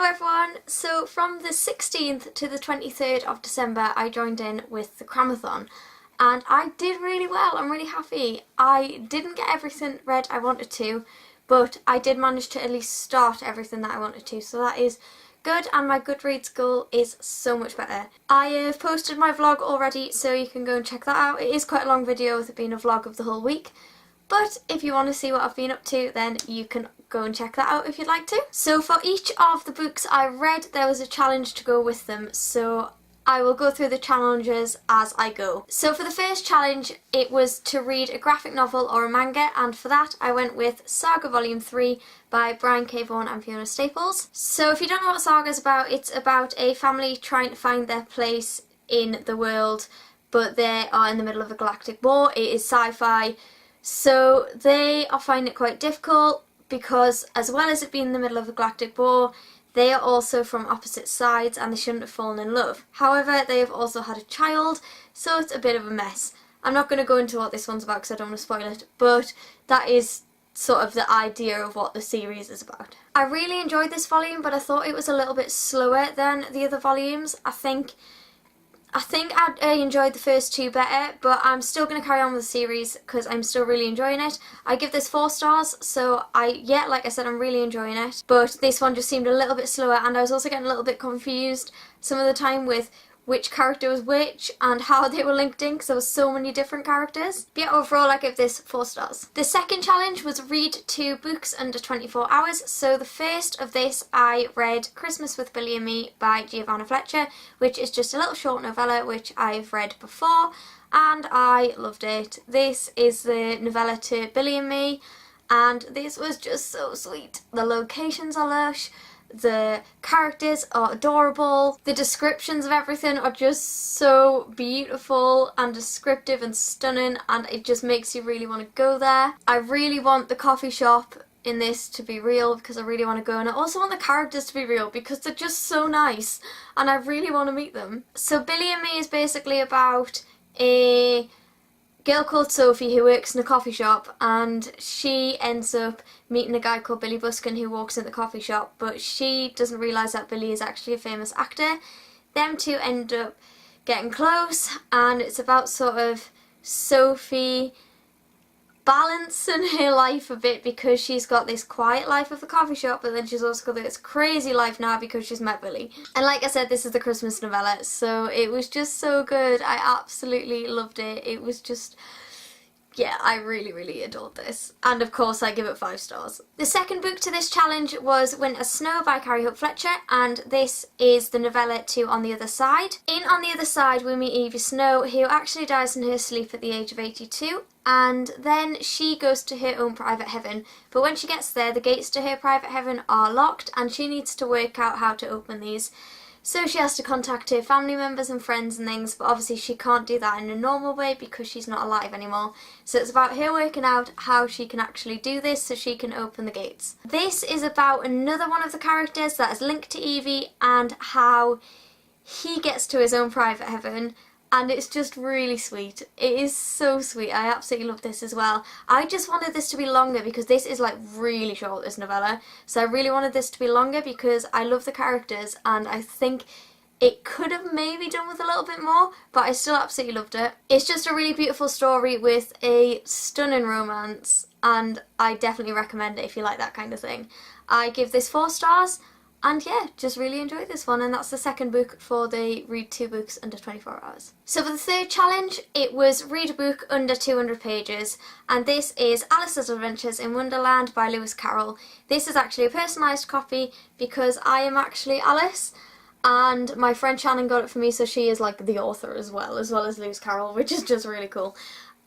Hello everyone! So from the 16th to the 23rd of December I joined in with the Cramathon and I did really well. I'm really happy. I didn't get everything read I wanted to, but I did manage to at least start everything that I wanted to, so that is good, and my Goodreads goal is so much better. I have posted my vlog already, so you can go and check that out. It is quite a long video with it being a vlog of the whole week, but if you want to see what I've been up to, then you can go and check that out if you'd like to. So for each of the books I read, there was a challenge to go with them, so I will go through the challenges as I go. So for the first challenge, it was to read a graphic novel or a manga, and for that I went with Saga Volume 3 by Brian K. Vaughan and Fiona Staples. So if you don't know what Saga's about, it's about a family trying to find their place in the world, but they are in the middle of a galactic war. It is sci-fi, so they are finding it quite difficult because, as well as it being in the middle of a galactic war, they are also from opposite sides and they shouldn't have fallen in love. However, they have also had a child, so it's a bit of a mess. I'm not going to go into what this one's about because I don't want to spoil it, but that is sort of the idea of what the series is about. I really enjoyed this volume, but I thought it was a little bit slower than the other volumes. I think I enjoyed the first two better, but I'm still going to carry on with the series because I'm still really enjoying it. I give this 4 stars, so like I said, I'm really enjoying it. But this one just seemed a little bit slower, and I was also getting a little bit confused some of the time with which character was which and how they were linked in because there were so many different characters. But yeah, overall I give this 4 stars. The second challenge was read 2 books under 24 hours. So the first of this I read Christmas with Billy and Me by Giovanna Fletcher, which is just a little short novella which I've read before and I loved it. This is the novella to Billy and Me and this was just so sweet. The locations are lush, the characters are adorable, the descriptions of everything are just so beautiful and descriptive and stunning, and it just makes you really want to go there. I really want the coffee shop in this to be real because I really want to go, and I also want the characters to be real because they're just so nice and I really want to meet them. So Billy and Me is basically about a girl called Sophie who works in a coffee shop, and she ends up meeting a guy called Billy Buskin who walks in the coffee shop, but she doesn't realise that Billy is actually a famous actor. Them two end up getting close, and it's about sort of Sophie balancing her life a bit because she's got this quiet life of the coffee shop, but then she's also got this crazy life now because she's met Billy. And like I said, this is the Christmas novella, so it was just so good. I absolutely loved it. It was just, yeah, I really adored this. And of course I give it 5 stars. The second book to this challenge was Winter Snow by Carrie Hope Fletcher, and this is the novella to On the Other Side. In On the Other Side we meet Evie Snow, who actually dies in her sleep at the age of 82, and then she goes to her own private heaven, but when she gets there the gates to her private heaven are locked and she needs to work out how to open these. So she has to contact her family members and friends and things, but obviously she can't do that in a normal way because she's not alive anymore. So it's about her working out how she can actually do this so she can open the gates. This is about another one of the characters that is linked to Evie and how he gets to his own private heaven, and it's just really sweet. It is so sweet. I absolutely love this as well. I just wanted this to be longer because this is like really short, this novella. So I really wanted this to be longer because I love the characters and I think it could have maybe done with a little bit more, but I still absolutely loved it. It's just a really beautiful story with a stunning romance, and I definitely recommend it if you like that kind of thing. I give this 4 stars. And yeah, just really enjoyed this one, and that's the second book for the read 2 books under 24 hours. So for the third challenge, it was read a book under 200 pages, and this is Alice's Adventures in Wonderland by Lewis Carroll. This is actually a personalised copy because I am actually Alice, and my friend Shannon got it for me, so she is like the author as well as Lewis Carroll, which is just really cool.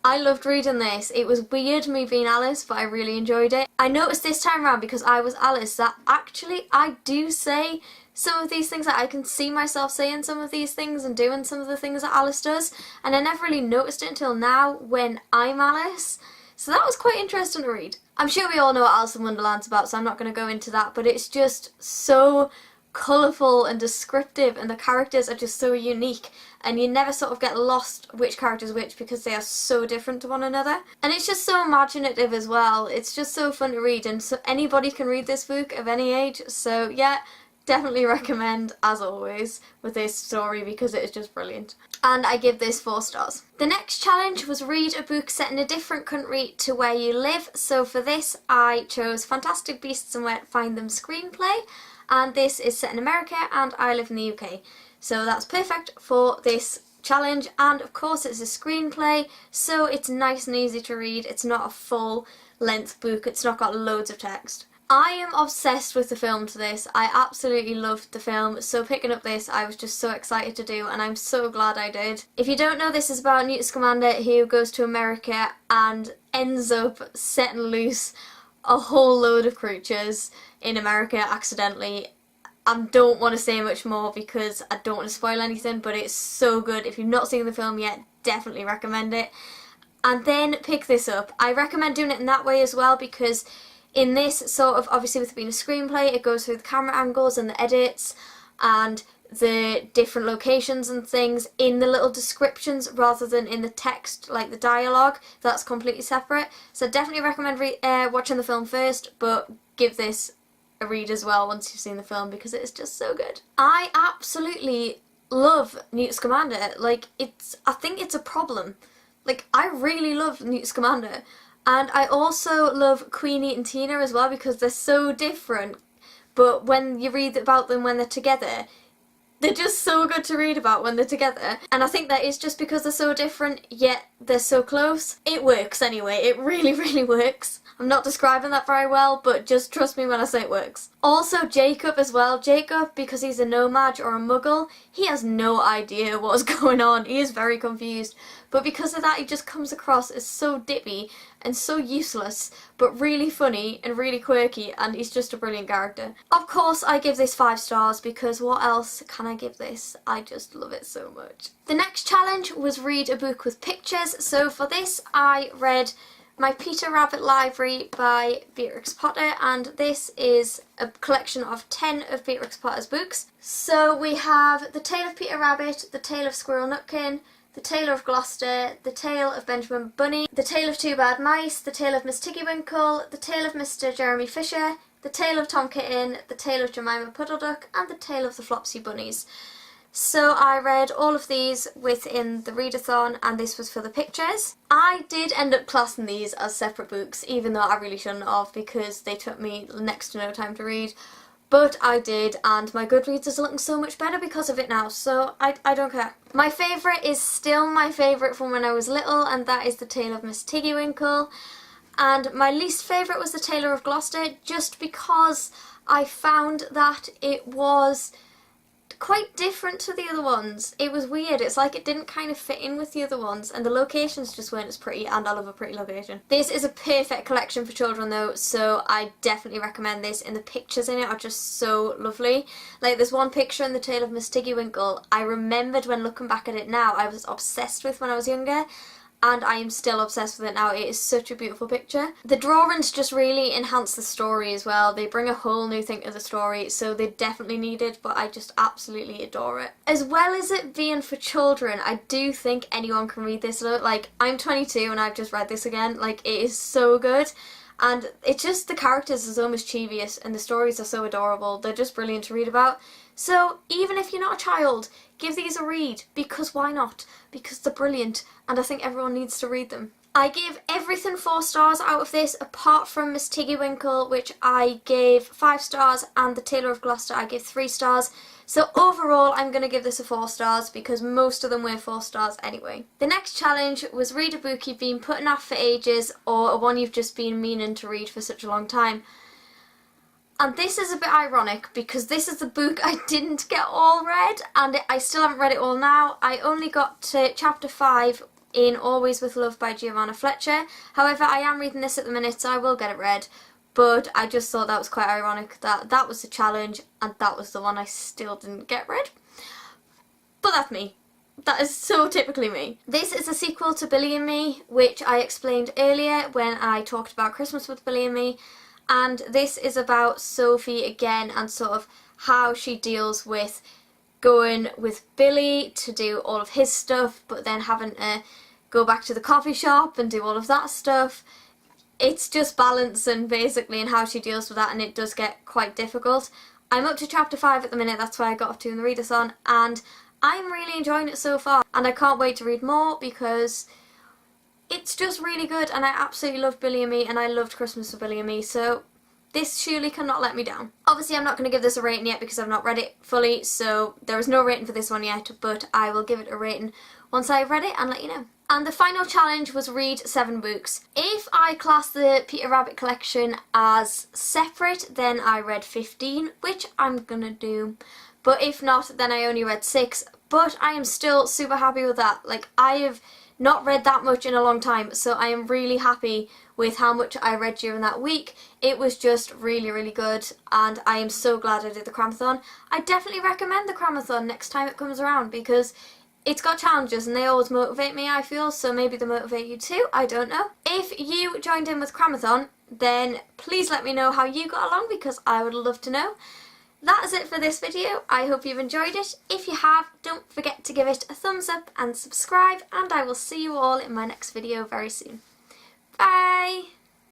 I loved reading this. It was weird me being Alice, but I really enjoyed it. I noticed this time around because I was Alice that actually I do say some of these things, that I can see myself saying some of these things and doing some of the things that Alice does, and I never really noticed it until now when I'm Alice. So that was quite interesting to read. I'm sure we all know what Alice in Wonderland's about, so I'm not going to go into that, but it's just so colourful and descriptive, and the characters are just so unique, and you never sort of get lost which character is which because they are so different to one another. And it's just so imaginative as well. It's just so fun to read, and so anybody can read this book of any age. So yeah, Definitely recommend, as always, with this story because it is just brilliant. And I give this 4 stars. The next challenge was read a book set in a different country to where you live. So for this I chose Fantastic Beasts and Where to Find Them screenplay. And this is set in America and I live in the UK. So that's perfect for this challenge, and of course it's a screenplay, so it's nice and easy to read. It's not a full length book, it's not got loads of text. I am obsessed with the film to this. I absolutely loved the film, so picking up this I was just so excited to do, and I'm so glad I did. If you don't know, this is about Newt Scamander who goes to America and ends up setting loose a whole load of creatures in America accidentally. I don't want to say much more because I don't want to spoil anything, but it's so good. If you've not seen the film yet, definitely recommend it. And then pick this up. I recommend doing it in that way as well, because in this sort of, obviously with it being a screenplay, it goes through the camera angles and the edits and the different locations and things in the little descriptions rather than in the text, like the dialogue. That's completely separate. So definitely recommend watching the film first, but give this a read as well once you've seen the film because it is just so good. I absolutely love Newt Scamander. Like, I think it's a problem. Like, I really love Newt Scamander. And I also love Queenie and Tina as well because they're so different. But when you read about them when they're together, they're just so good to read about when they're together. And I think that is just because they're so different, yet they're so close. It works anyway. It really, really works. I'm not describing that very well, but just trust me when I say it works. Also Jacob as well. Jacob, because he's a nomad or a muggle, he has no idea what's going on. He is very confused. But because of that, he just comes across as so dippy and so useless, but really funny and really quirky, and he's just a brilliant character. Of course, I give this 5 stars because what else can I give this? I just love it so much. The next challenge was read a book with pictures. So for this, I read My Peter Rabbit Library by Beatrix Potter, and this is a collection of 10 of Beatrix Potter's books. So we have The Tale of Peter Rabbit, The Tale of Squirrel Nutkin, The Tale of Gloucester, The Tale of Benjamin Bunny, The Tale of Two Bad Mice, The Tale of Miss Tiggywinkle, The Tale of Mr. Jeremy Fisher, The Tale of Tom Kitten, The Tale of Jemima Puddle Duck, and The Tale of the Flopsy Bunnies. So I read all of these within the readathon, and this was for the pictures. I did end up classing these as separate books, even though I really shouldn't have because they took me next to no time to read. But I did, and my Goodreads is looking so much better because of it now, so I don't care. My favourite is still my favourite from when I was little, and that is The Tale of Miss Tiggywinkle. And my least favourite was The Tale of Gloucester, just because I found that it was quite different to the other ones. It was weird. It's like it didn't kind of fit in with the other ones, and the locations just weren't as pretty, and I love a pretty location. This is a perfect collection for children though, so I definitely recommend this, and the pictures in it are just so lovely. Like, there's one picture in The Tale of Miss Tiggywinkle I remembered when looking back at it now I was obsessed with when I was younger, and I am still obsessed with it now. It is such a beautiful picture. The drawings just really enhance the story as well. They bring a whole new thing to the story, so they definitely need it, but I just absolutely adore it. As well as it being for children, I do think anyone can read this. Like, I'm 22 and I've just read this again. Like, it is so good. And it's just, the characters are so mischievous and the stories are so adorable. They're just brilliant to read about. So even if you're not a child, give these a read, because why not? Because they're brilliant and I think everyone needs to read them. I give everything 4 stars out of this, apart from Miss Tiggywinkle, which I gave 5 stars, and The Tale of Gloucester I gave 3 stars. So overall I'm going to give this a 4 stars because most of them were 4 stars anyway. The next challenge was read a book you've been putting off for ages, or one you've just been meaning to read for such a long time. And this is a bit ironic because this is the book I didn't get all read, and I still haven't read it all now. I only got to chapter 5 in Always with Love by Giovanna Fletcher. However, I am reading this at the minute, so I will get it read. But I just thought that was quite ironic that that was the challenge and that was the one I still didn't get read. But that's me. That is so typically me. This is a sequel to Billy and Me, which I explained earlier when I talked about Christmas with Billy and Me. And this is about Sophie again and sort of how she deals with going with Billy to do all of his stuff, but then having to go back to the coffee shop and do all of that stuff. It's just balancing basically and how she deals with that, and it does get quite difficult. I'm up to chapter 5 at the minute, that's why I got up to in the readathon, and I'm really enjoying it so far, and I can't wait to read more because it's just really good, and I absolutely loved Billy and Me, and I loved Christmas for Billy and Me, so this surely cannot let me down. Obviously I'm not going to give this a rating yet because I've not read it fully, so there is no rating for this one yet, but I will give it a rating once I've read it and let you know. And the final challenge was read 7 books. If I class the Peter Rabbit collection as separate, then I read 15, which I'm gonna do. But if not, then I only read 6. But I am still super happy with that. Like, I have not read that much in a long time, so I am really happy with how much I read during that week. It was just really, really good, and I am so glad I did the Cramathon. I definitely recommend the Cramathon next time it comes around because it's got challenges and they always motivate me, I feel, so maybe they motivate you too, I don't know. If you joined in with Cramathon, then please let me know how you got along because I would love to know. That is it for this video. I hope you've enjoyed it. If you have, don't forget to give it a thumbs up and subscribe, and I will see you all in my next video very soon. Bye!